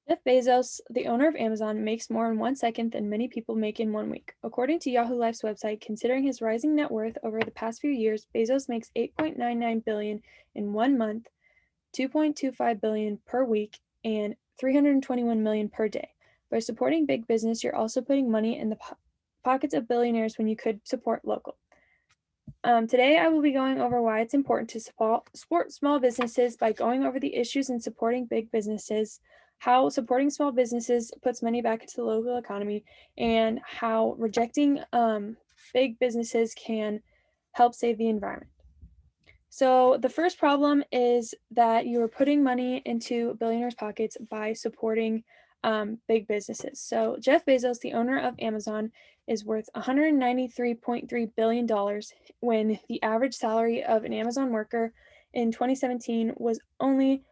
Jeff Bezos, the owner of Amazon, makes more in 1 second than many people make in 1 week. According to Yahoo Life's website, considering his rising net worth over the past few years, Bezos makes 8.99 billion in 1 month, 2.25 billion per week, and 321 million per day. By supporting big business, you're also putting money in the pockets of billionaires when you could support local. Today, I will be going over why it's important to support small businesses by going over the issues in supporting big businesses, how supporting small businesses puts money back into the local economy, and how rejecting big businesses can help save the environment. So, the first problem is that you are putting money into billionaires' pockets by supporting big businesses. So, Jeff Bezos, the owner of Amazon, is worth $193.3 billion when the average salary of an Amazon worker in 2017 was only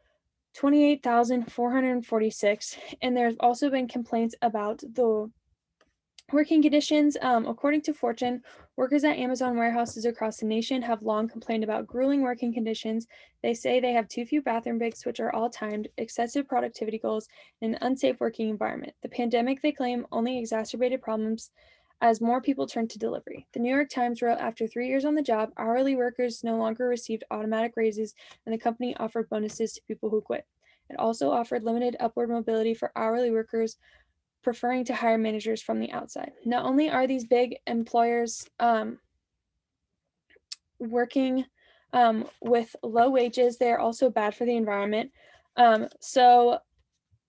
28,446. And there's also been complaints about the working conditions. According to Fortune, workers at Amazon warehouses across the nation have long complained about grueling working conditions. They say they have too few bathroom breaks, which are all timed, excessive productivity goals, and an unsafe working environment. The pandemic, they claim, only exacerbated problems as more people turned to delivery. The New York Times wrote after 3 years on the job, hourly workers no longer received automatic raises, and the company offered bonuses to people who quit. It also offered limited upward mobility for hourly workers, preferring to hire managers from the outside. Not only are these big employers working with low wages, they are also bad for the environment. So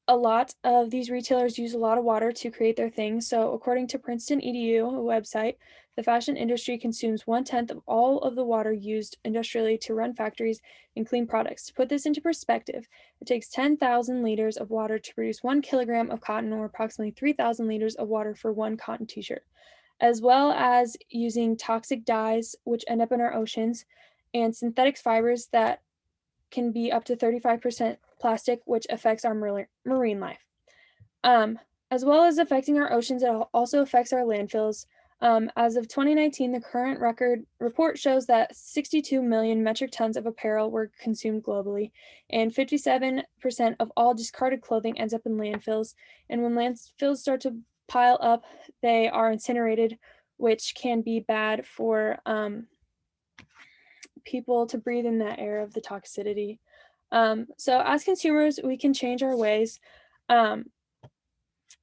a lot of these retailers use a lot of water to create their things. So, according to Princeton EDU, a website, the fashion industry consumes 1/10 of all of the water used industrially to run factories and clean products. To put this into perspective, it takes 10,000 liters of water to produce 1 kilogram of cotton, or approximately 3,000 liters of water for one cotton t shirt, as well as using toxic dyes, which end up in our oceans, and synthetic fibers that can be up to 35% plastic, which affects our marine life. Um, as well as affecting our oceans, it also affects our landfills. As of 2019, the current record report shows that 62 million metric tons of apparel were consumed globally, and 57% of all discarded clothing ends up in landfills. And when landfills start to pile up, they are incinerated, which can be bad for people to breathe in that air of the toxicity. So, as consumers, we can change our ways um,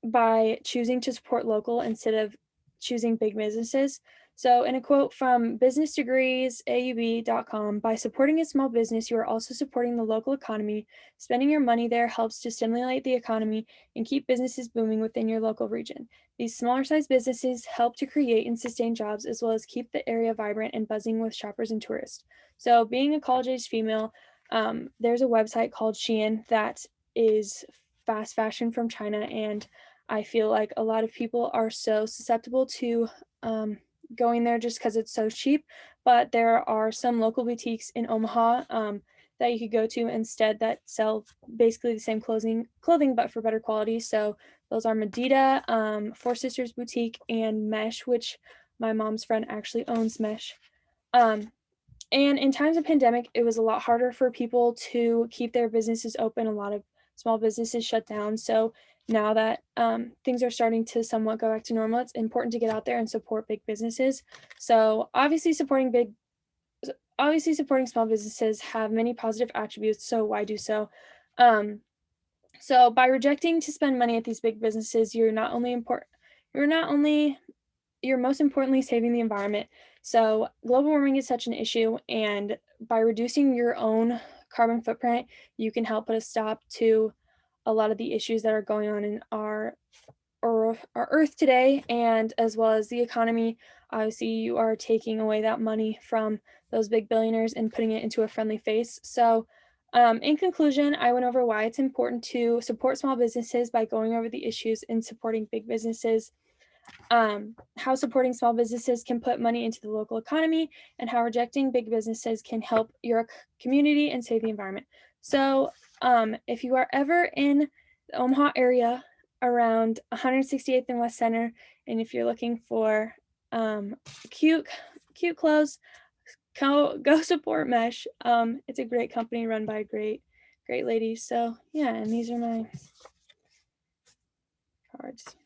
by choosing to support local instead of choosing big businesses. So, in a quote from businessdegreesaub.com, by supporting a small business, you are also supporting the local economy. Spending your money there helps to stimulate the economy and keep businesses booming within your local region. These smaller sized businesses help to create and sustain jobs as well as keep the area vibrant and buzzing with shoppers and tourists. So, being a college aged female, there's a website called Shein that is fast fashion from China, and I feel like a lot of people are so susceptible to going there just because it's so cheap. But there are some local boutiques in Omaha that you could go to instead that sell basically the same clothing but for better quality. So those are Medita, Four Sisters Boutique, and Mesh, which my mom's friend actually owns Mesh. Um, and in times of pandemic, it was a lot harder for people to keep their businesses open. A lot of small businesses shut down. So now that things are starting to somewhat go back to normal, it's important to get out there and support big businesses. So obviously supporting small businesses have many positive attributes. So why do so? Um, so by rejecting to spend money at these big businesses, you're not only you're most importantly saving the environment. So, global warming is such an issue, and by reducing your own carbon footprint, you can help put a stop to a lot of the issues that are going on in our Earth today, and as well as the economy. Obviously, you are taking away that money from those big billionaires and putting it into a friendly face. So, in conclusion, I went over why it's important to support small businesses by going over the issues in supporting big businesses, how supporting small businesses can put money into the local economy, and how rejecting big businesses can help your community and save the environment. So, if you are ever in the Omaha area around 168th and West Center, and if you're looking for um, cute, cute clothes, go support Mesh. It's a great company run by great ladies. So yeah, and these are my cards.